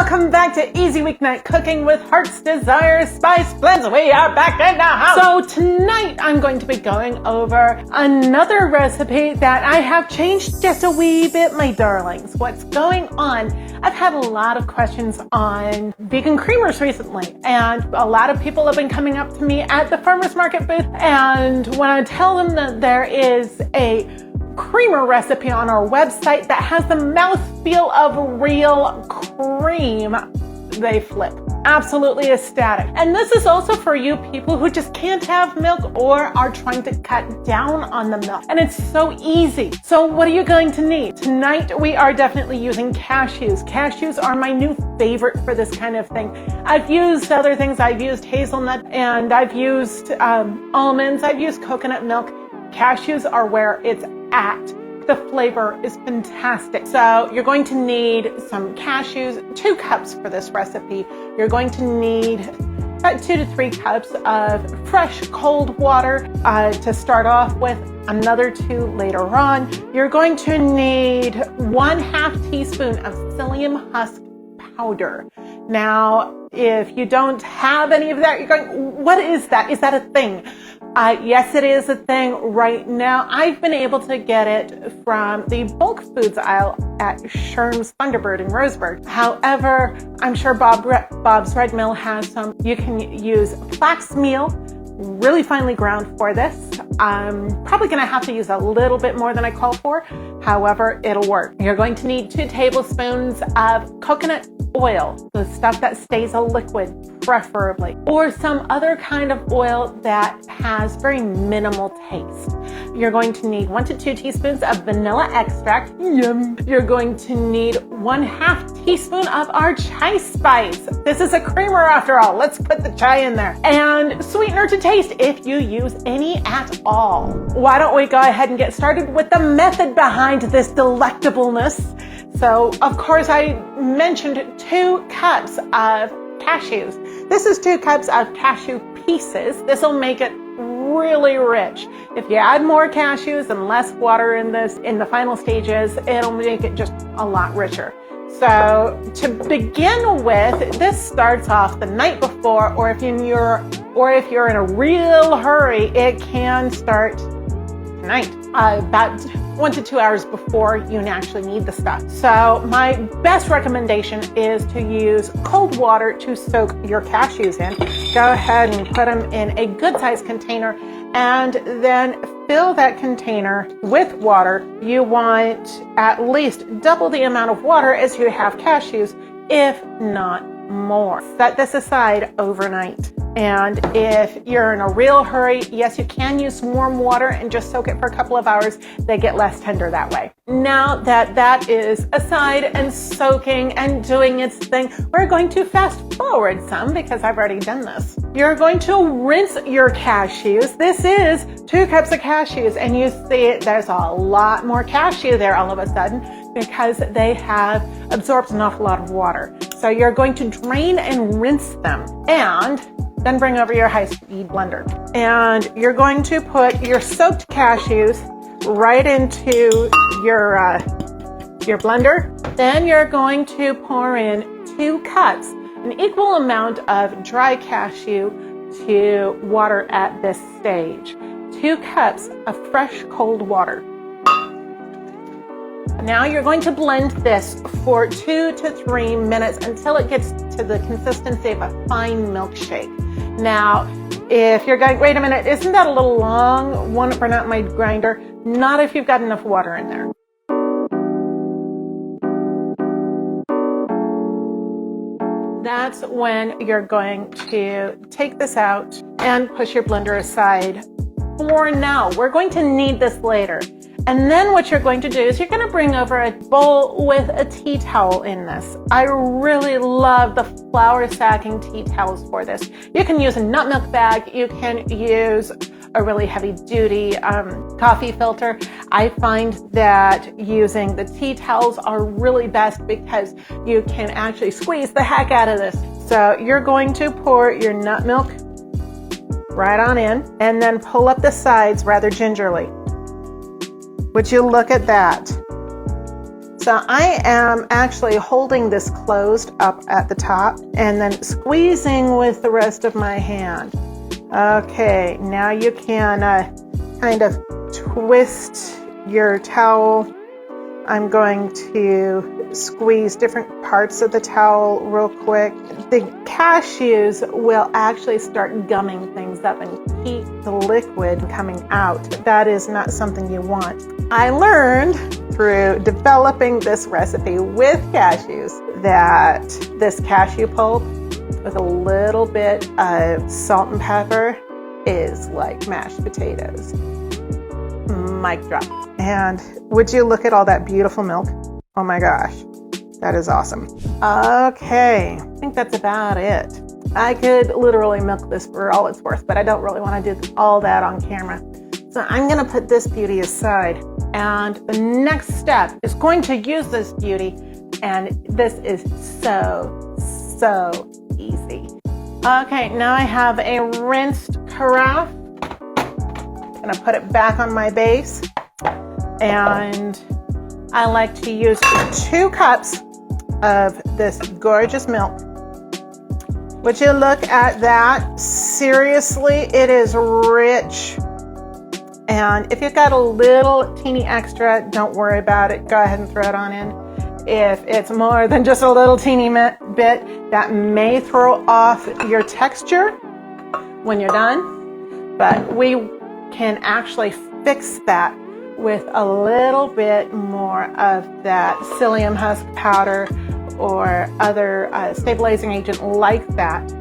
Welcome back to Easy Weeknight Cooking with Heart's Desire Spice Blends. We are back in the house. So tonight I'm going to be going over another recipe that I have changed just a wee bit, my darlings. What's going on? I've had a lot of questions on vegan creamers recently, and a lot of people have been coming up to me at the farmer's market booth, and when I tell them that there is a creamer recipe on our website that has the mouthfeel of real cream, they flip. Absolutely ecstatic. And this is also for you people who just can't have milk or are trying to cut down on the milk. And it's so easy. So what are you going to need? Tonight we are definitely using cashews. Cashews are my new favorite for this kind of thing. I've used other things. I've used hazelnut and I've used almonds. I've used coconut milk. Cashews are where it's at. The flavor is fantastic. So you're going to need some cashews, 2 cups for this recipe. You're going to need about 2 to 3 cups of fresh cold water to start off with, another 2 later on. You're going to need 1/2 teaspoon of Psyllium Husk powder. Now, if you don't have any of that, you're going, what is that? Is that a thing? Yes, it is a thing right now. I've been able to get it from the bulk foods aisle at Sherm's Thunderbird in Roseburg. However, I'm sure Bob's Red Mill has some. You can use flax meal, really finely ground for this. I'm probably going to have to use a little bit more than I call for. However, it'll work. You're going to need 2 tablespoons of coconut oil, the stuff that stays a liquid preferably, or some other kind of oil that has very minimal taste. You're going to need 1 to 2 teaspoons of vanilla extract. Yum. You're going to need 1/2 teaspoon of our chai spice. This is a creamer after all. Let's put the chai in there. And sweetener to taste if you use any at all. Why don't we go ahead and get started with the method behind this delectableness. So, of course, I mentioned 2 cups of cashews. This is 2 cups of cashew pieces. This will make it really rich. If you add more cashews and less water in the final stages, it'll make it just a lot richer. So to begin with, this starts off the night before, or if you're in a real hurry, it can start tonight, about 1 to 2 hours before you actually need the stuff. So my best recommendation is to use cold water to soak your cashews in. Go ahead and put them in a good sized container and then fill that container with water. You want at least double the amount of water as you have cashews, if not more. Set this aside overnight. And if you're in a real hurry, yes, you can use warm water and just soak it for a couple of hours. They get less tender that way. Now that that is aside and soaking and doing its thing, we're going to fast forward some because I've already done this. You're going to rinse your cashews. This is 2 cups of cashews, and you see there's a lot more cashew there all of a sudden because they have absorbed an awful lot of water. So you're going to drain and rinse them, and then bring over your high-speed blender. And you're going to put your soaked cashews right into your blender. Then you're going to pour in 2 cups, an equal amount of dry cashew to water at this stage. 2 cups of fresh cold water. Now you're going to blend this for 2 to 3 minutes until it gets to the consistency of a fine milkshake. Now, if you're going, wait a minute, isn't that a little long? Want to burn out my grinder? Not if you've got enough water in there. That's when you're going to take this out and push your blender aside for now. We're going to need this later. And then what you're going to do is you're going to bring over a bowl with a tea towel in this. I really love the flour sacking tea towels for this. You can use a nut milk bag. You can use a really heavy duty coffee filter. I find that using the tea towels are really best because you can actually squeeze the heck out of this. So you're going to pour your nut milk right on in and then pull up the sides rather gingerly. Would you look at that? So I am actually holding this closed up at the top and then squeezing with the rest of my hand. Okay, now you can kind of twist your towel. I'm going to squeeze different parts of the towel real quick. The cashews will actually start gumming things up and keep the liquid coming out. That is not something you want. I learned through developing this recipe with cashews that this cashew pulp with a little bit of salt and pepper is like mashed potatoes. Mic drop. And would you look at all that beautiful milk? Oh my gosh, that is awesome. Okay, I think that's about it. I could literally milk this for all it's worth, but I don't really want to do all that on camera. So I'm gonna put this beauty aside. And the next step is going to use this beauty. And this is so easy. Okay, now I have a rinsed carafe. I'm gonna put it back on my base. And I like to use 2 cups of this gorgeous milk. Would you look at that? Seriously, it is rich. And if you've got a little teeny extra, don't worry about it. Go ahead and throw it on in. If it's more than just a little teeny bit, that may throw off your texture when you're done. But we can actually fix that with a little bit more of that psyllium husk powder or other stabilizing agent like that.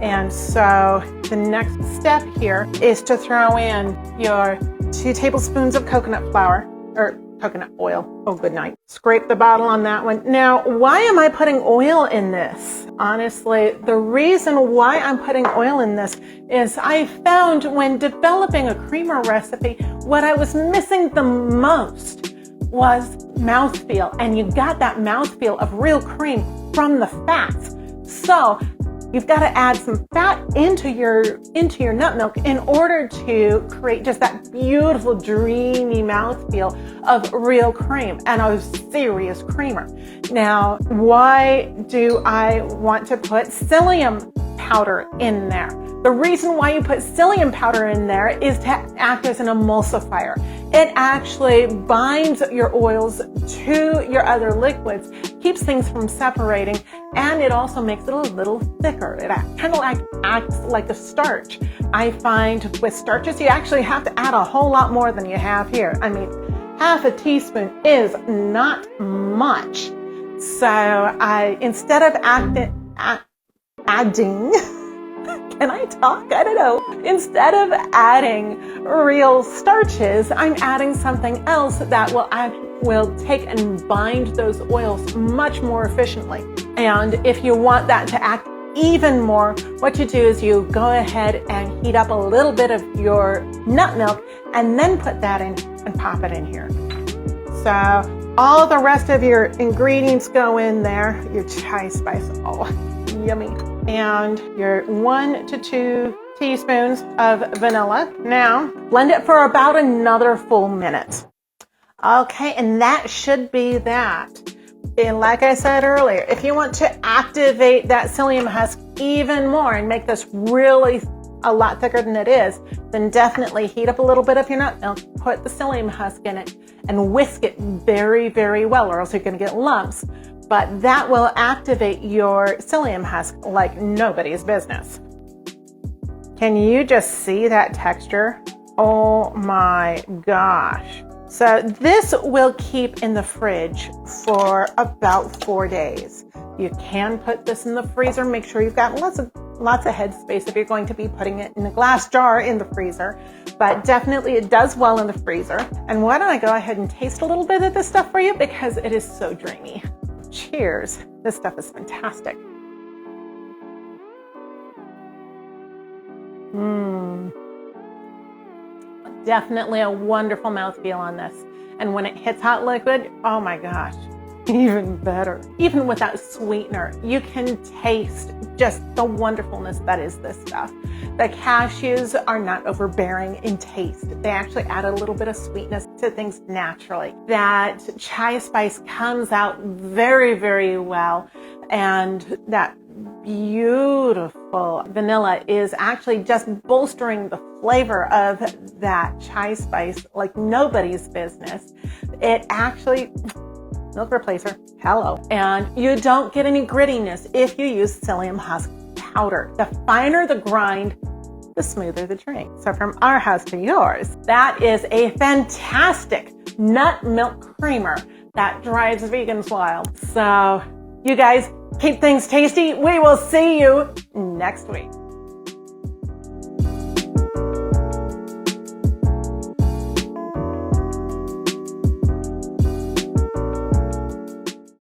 And so the next step here is to throw in your 2 tablespoons of coconut flour or coconut oil. Oh, good night. Scrape the bottle on that one. Now, why am I putting oil in this? Honestly, the reason why I'm putting oil in this is I found when developing a creamer recipe, what I was missing the most was mouthfeel. And you got that mouthfeel of real cream from the fats. So you've got to add some fat into your nut milk in order to create just that beautiful, dreamy mouthfeel of real cream and a serious creamer. Now, why do I want to put psyllium powder in there? The reason why you put psyllium powder in there is to act as an emulsifier. It actually binds your oils to your other liquids, keeps things from separating, and it also makes it a little thicker. It kind of acts like a starch. I find with starches, you actually have to add a whole lot more than you have here. I mean, half a teaspoon is not much. So instead of adding, can I talk? I don't know. Instead of adding real starches, I'm adding something else that will take and bind those oils much more efficiently. And if you want that to act even more, what you do is you go ahead and heat up a little bit of your nut milk and then put that in and pop it in here. So all the rest of your ingredients go in there. Your chai spice, oh, yummy. And your 1 to 2 teaspoons of vanilla. Now, blend it for about another full minute. Okay, and that should be that. And like I said earlier, if you want to activate that psyllium husk even more and make this really a lot thicker than it is, then definitely heat up a little bit of your nut milk, put the psyllium husk in it, and whisk it very, very well, or else you're going to get lumps. But that will activate your psyllium husk like nobody's business. Can you just see that texture? Oh my gosh. So this will keep in the fridge for about 4 days. You can put this in the freezer. Make sure you've got lots of headspace if you're going to be putting it in a glass jar in the freezer. But definitely it does well in the freezer. And why don't I go ahead and taste a little bit of this stuff for you because it is so dreamy. Cheers. This stuff is fantastic. Definitely a wonderful mouthfeel on this. And when it hits hot liquid, oh my gosh, even better. Even without sweetener, you can taste just the wonderfulness that is this stuff. The cashews are not overbearing in taste. They actually add a little bit of sweetness to things naturally. That chai spice comes out very, very well. And that beautiful vanilla is actually just bolstering the flavor of that chai spice like nobody's business. It actually, milk replacer, hello. And you don't get any grittiness if you use psyllium husk powder. The finer the grind, the smoother the drink. So from our house to yours, that is a fantastic nut milk creamer that drives vegans wild. So you guys keep things tasty. We will see you next week.